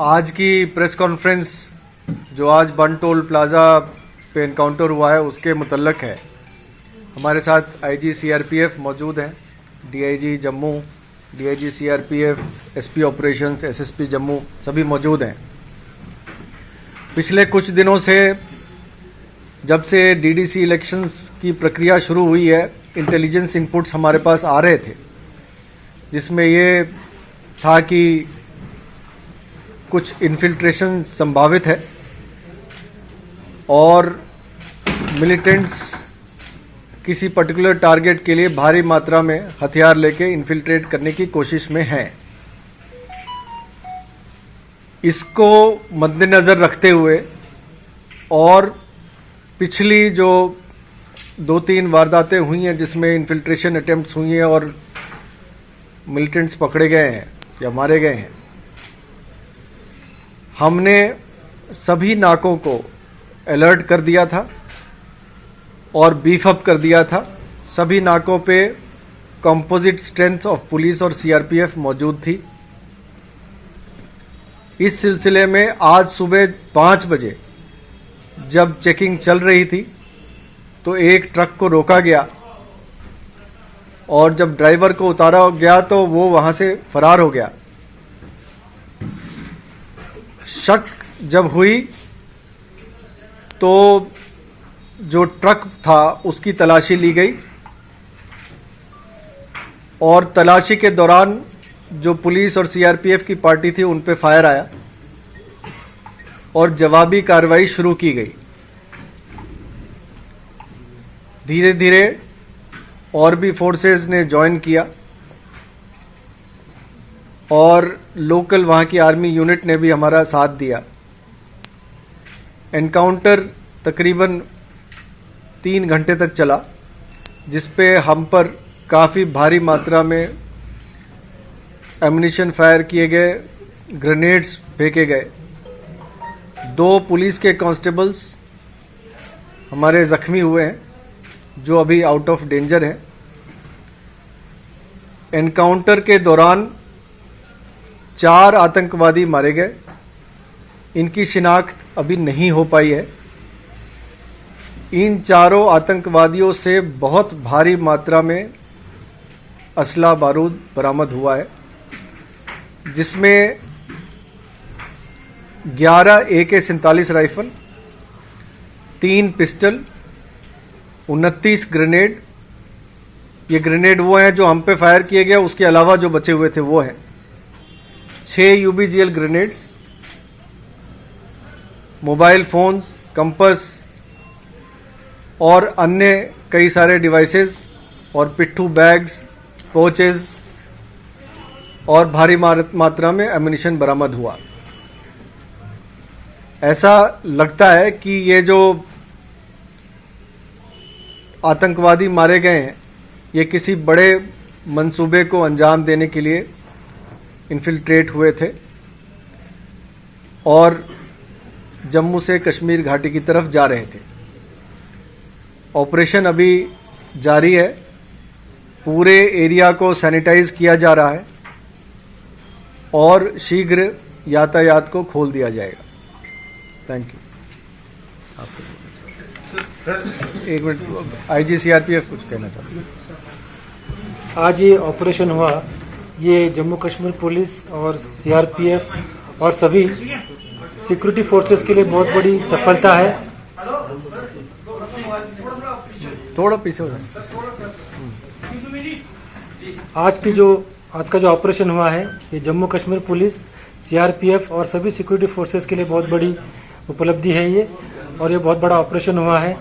आज की press conference जो आज बन टोल प्लाजा पे एनकाउंटर हुआ है उसके मुतल्लक है। हमारे साथ आईजी सीआरपीएफ मौजूद हैं, DIG Jammu, DIG CRPF, SP operations, SSP Jammu सभी मौजूद हैं। पिछले कुछ दिनों से जब से डीडीसी इलेक्शंस की प्रक्रिया शुरू हुई है, इंटेलिजेंस इनपुट्स हमारे पास आ रहे थे जिसमें ये था कि कुछ इन्फिल्ट्रेशन संभावित है और मिलिटेंट्स किसी पर्टिकुलर टारगेट के लिए भारी मात्रा में हथियार लेके इन्फिल्ट्रेट करने की कोशिश में हैं। इसको मद्देनजर रखते हुए और पिछली जो 2-3 वारदातें हुई हैं जिसमें इन्फिल्ट्रेशन अटेम्प्ट्स हुई हैं और मिलिटेंट्स पकड़े गए हैं या मारे गए हैं, हमने सभी नाकों को अलर्ट कर दिया था और बीफ अप कर दिया था। सभी नाकों पे कंपोजिट स्ट्रेंथ ऑफ पुलिस और सीआरपीएफ मौजूद थी। इस सिलसिले में आज सुबह 5 बजे जब चेकिंग चल रही थी तो एक ट्रक को रोका गया और जब ड्राइवर को उतारा गया तो वो वहां से फरार हो गया। शक जब हुई तो जो ट्रक था उसकी तलाशी ली गई और तलाशी के दौरान जो पुलिस और सीआरपीएफ की पार्टी थी उन पे फायर आया और जवाबी कार्रवाई शुरू की गई। धीरे धीरे और भी फोर्सेस ने ज्वाइन किया और लोकल वहां की आर्मी यूनिट ने भी हमारा साथ दिया। एनकाउंटर तकरीबन 3 घंटे तक चला जिसपे हम पर काफी भारी मात्रा में एम्युनिशन फायर किए गए, ग्रेनेड्स फेंके गए। 2 पुलिस के कांस्टेबल्स हमारे जख्मी हुए हैं जो अभी आउट ऑफ डेंजर हैं। एनकाउंटर के दौरान 4 आतंकवादी मारे गए। इनकी शिनाख्त अभी नहीं हो पाई है। इन चारों आतंकवादियों से बहुत भारी मात्रा में असला बारूद बरामद हुआ है जिसमें 11 AK-47 राइफल, 3 पिस्टल, 29 ग्रेनेड। ये ग्रेनेड वो हैं जो हम पे फायर किए गए, उसके अलावा जो बचे हुए थे वो हैं 6 UBGL grenades, mobile phones, compass और अन्य कई सारे डिवाइसेस और पिट्ठू बैग्स, पोचेस और भारी मात्रा में एम्युनिशन बरामद हुआ। ऐसा लगता है कि ये जो आतंकवादी मारे गए हैं ये किसी बड़े मंसूबे को अंजाम देने के लिए इन्फिल्ट्रेट हुए थे और जम्मू से कश्मीर घाटी की तरफ जा रहे थे। ऑपरेशन अभी जारी है। पूरे एरिया को सैनिटाइज किया जा रहा है और शीघ्र यातायात को खोल दिया जाएगा। Thank you. एक मिनट, आईजी सीआरपीएफ कुछ कहना चाहते हैं। आज ये ऑपरेशन हुआ, ये जम्मू कश्मीर पुलिस और सीआरपीएफ और सभी सिक्योरिटी फोर्सेस के लिए बहुत बड़ी सफलता है। थोड़ा पीछे हो जाए। आज का जो ऑपरेशन हुआ है ये जम्मू कश्मीर पुलिस, सीआरपीएफ और सभी सिक्योरिटी फोर्सेस के लिए बहुत बड़ी उपलब्धि है ये, और ये बहुत बड़ा ऑपरेशन हुआ है।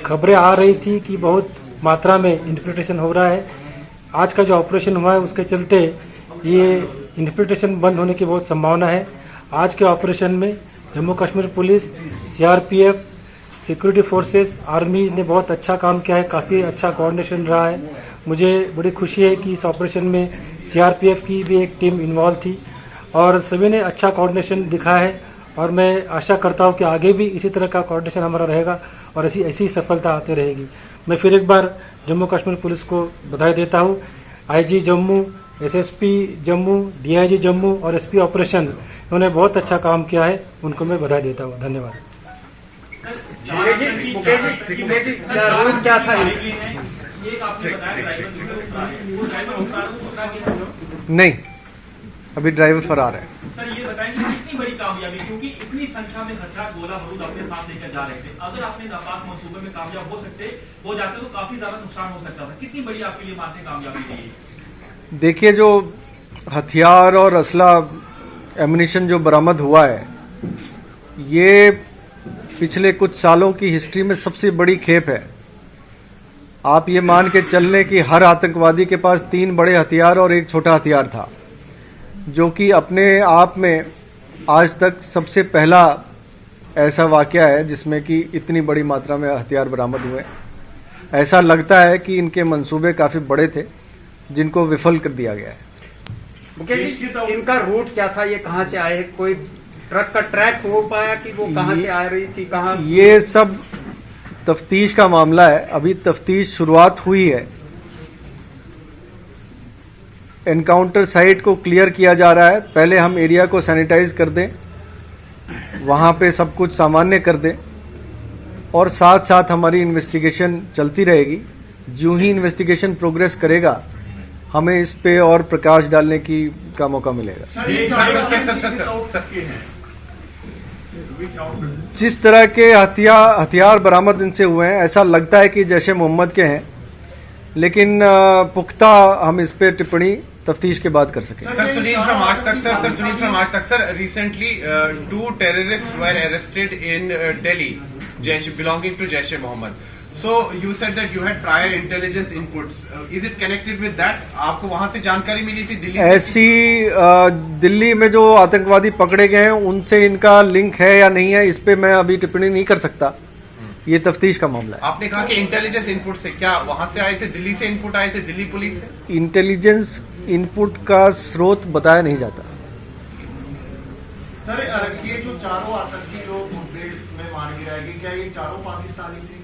खबरें आ रही थी कि बहुत मात्रा में इन्फिल्ट्रेशन हो रहा है। आज का जो ऑपरेशन हुआ है उसके चलते ये इन्फिल्ट्रेशन बंद होने की बहुत संभावना है। आज के ऑपरेशन में Jammu Kashmir police, CRPF, security forces, army ने बहुत अच्छा काम किया है। काफ़ी अच्छा कोऑर्डिनेशन रहा है। मुझे बड़ी खुशी है कि इस ऑपरेशन में सीआरपीएफ की भी एक टीम इन्वॉल्व थी और सभी ने अच्छा कोऑर्डिनेशन दिखाया है और मैं आशा करता हूं कि आगे भी इसी तरह का कोऑर्डिनेशन हमारा रहेगा और ऐसी सफलता आती रहेगी। मैं फिर एक बार जम्मू कश्मीर पुलिस को बधाई देता हूं। IG Jammu, SSP Jammu, DIG Jammu और एसपी ऑपरेशन उन्होंने बहुत अच्छा काम किया है, उनको मैं बधाई देता हूँ। धन्यवाद। क्या था नहीं, अभी ड्राइवर फरार है। सर ये बताएंगे कितनी बड़ी कामयाबी, क्योंकि इतनी संख्या में हथियार गोला बारूद अपने साथ लेकर जा रहे थे। अगर आपने नापाक मंसूबे में कामयाब हो जाते तो काफी ज्यादा नुकसान हो सकता था। कितनी बड़ी आपके लिए मानते कामयाबी रही? देखिए, जो हथियार और असला एमुनिशन जो बरामद हुआ है, ये पिछले कुछ सालों की हिस्ट्री में सबसे बड़ी खेप है। आप ये मान के चल लें कि हर आतंकवादी के पास 3 बड़े हथियार और 1 छोटा हथियार था, जो कि अपने आप में आज तक सबसे पहला ऐसा वाकया है जिसमें कि इतनी बड़ी मात्रा में हथियार बरामद हुए। ऐसा लगता है कि इनके मंसूबे काफी बड़े थे, जिनको विफल कर दिया गया है। इनका रूट क्या था? ये कहाँ से आए? कोई ट्रक का ट्रैक हो पाया कि वो कहाँ से आ रही थी, कहाँ? ये सब तफ्तीश का मामला है। अभी तफ्तीश शुरुआत हुई है। एनकाउंटर साइट को क्लियर किया जा रहा है। पहले हम एरिया को सैनिटाइज कर दें, वहां पे सब कुछ सामान्य कर दें, और साथ साथ हमारी इन्वेस्टिगेशन चलती रहेगी। जो ही इन्वेस्टिगेशन प्रोग्रेस करेगा, हमें इस पे और प्रकाश डालने का मौका मिलेगा। जिस तरह के हथियार बरामद इनसे हुए हैं, ऐसा लगता है कि जैश ए मोहम्मद के हैं, लेकिन पुख्ता हम इस पे टिप्पणी तफ्तीश के बाद कर सकें। सर, सुनील फ्रॉम आज तक sir, recently 2 terrorists were arrested in Delhi, belonging to Jaish e Mohammed. So you said that you had prior intelligence inputs. Is it connected with that? आपको वहां से जानकारी मिली थी दिल्ली? ऐसी दिल्ली में जो आतंकवादी पकड़े गए हैं, उनसे इनका लिंक है या नहीं है, इस पे मैं अभी टिप्पणी नहीं कर सकता। ये तफ्तीश का मामला है। आपने कहा कि इंटेलिजेंस इनपुट से, क्या वहां से आए थे? दिल्ली से इनपुट आए थे, दिल्ली पुलिस से? इंटेलिजेंस इनपुट का स्रोत बताया नहीं जाता। सर, ये जो चारों आतंकी लोग मुठभेड़ में मार गिराए गए, क्या ये चारों पाकिस्तानी थे?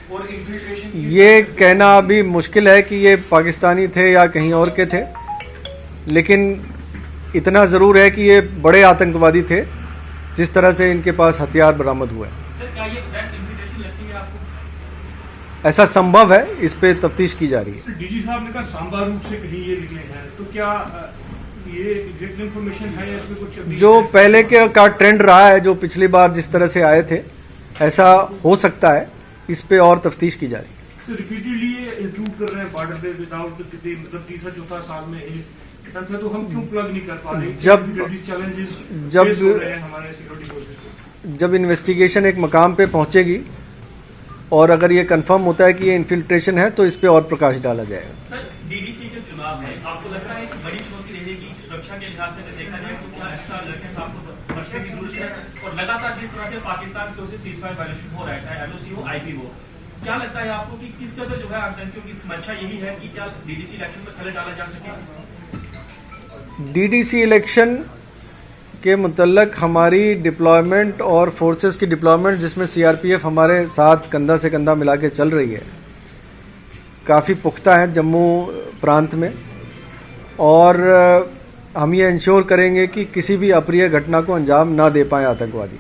और इन्फिल्ट्रेशन, ये कहना अभी मुश्किल है कि ये पाकिस्तानी थे या कहीं और के थे, लेकिन इतना जरूर है कि ये बड़े आतंकवादी थे, जिस तरह से इनके पास हथियार बरामद हुए। सर क्या ये फ्रेंड इन्फिल्ट्रेशन लगती है आपको? ऐसा संभव है, इस पे तफ्तीश की जा रही है। डीजी साहब ने कहा सांबा रूट से कहीं ये निकले हैं, तो क्या ये एग्जैक्ट इन्फॉर्मेशन है या इसमें कुछ? जो पहले का ट्रेंड रहा है, जो पिछली बार जिस तरह से आए थे, ऐसा हो सकता है। इस पे और तफ्तीश की जा रही है। तो रिपीटेडली ये इंक्लूड कर रहे हैं बॉर्डर पे विदाउट मतलब तीसरा चौथा साल में तो हम क्यों प्लग नहीं कर पा रहे? चैलेंजेस हो रहे हैं हमारे सिक्योरिटी फोर्सेस को। जब इन्वेस्टिगेशन एक मकाम पे पहुंचेगी और अगर ये कंफर्म होता है कि ये इन्फिल्ट्रेशन है, तो इस पे और प्रकाश डाला जाएगा। सर डीडीसी के चुनाव है, आपको लग रहा है कि बड़ी चुनौती रहेगी सुरक्षा के लिहाज से देखा जाए तो? क्या एक्स्ट्रा अलर्टनेस आपको बरतने की जरूरत है? और लगातार जिस तरह से पाकिस्तान की ओर से सीजफायर वायलेशन हो रहा है, चाहे एलओसी हो, आईपी हो, क्या लगता है आपको कि किस कदर जो है आतंकियों की मंशा यही है कि क्या डीडीसी इलेक्शन में खलल डाला जा सके? डीडीसी इलेक्शन के मुतल्लक हमारी डिप्लॉयमेंट और फोर्सेस की डिप्लॉयमेंट, जिसमें सीआरपीएफ हमारे साथ कंधा से कंधा मिला के चल रही है, काफ़ी पुख्ता है जम्मू प्रांत में, और हम ये इंश्योर करेंगे कि किसी भी अप्रिय घटना को अंजाम ना दे पाए आतंकवादी।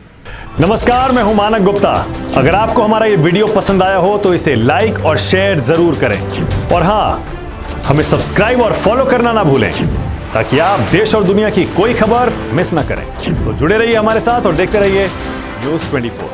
नमस्कार, मैं हूं मानक गुप्ता। अगर आपको हमारा ये वीडियो पसंद आया हो तो इसे लाइक और शेयर जरूर करें, और हां, हमें सब्सक्राइब और फॉलो करना ना भूलें, ताकि आप देश और दुनिया की कोई खबर मिस ना करें। तो जुड़े रहिए हमारे साथ और देखते रहिए News 24।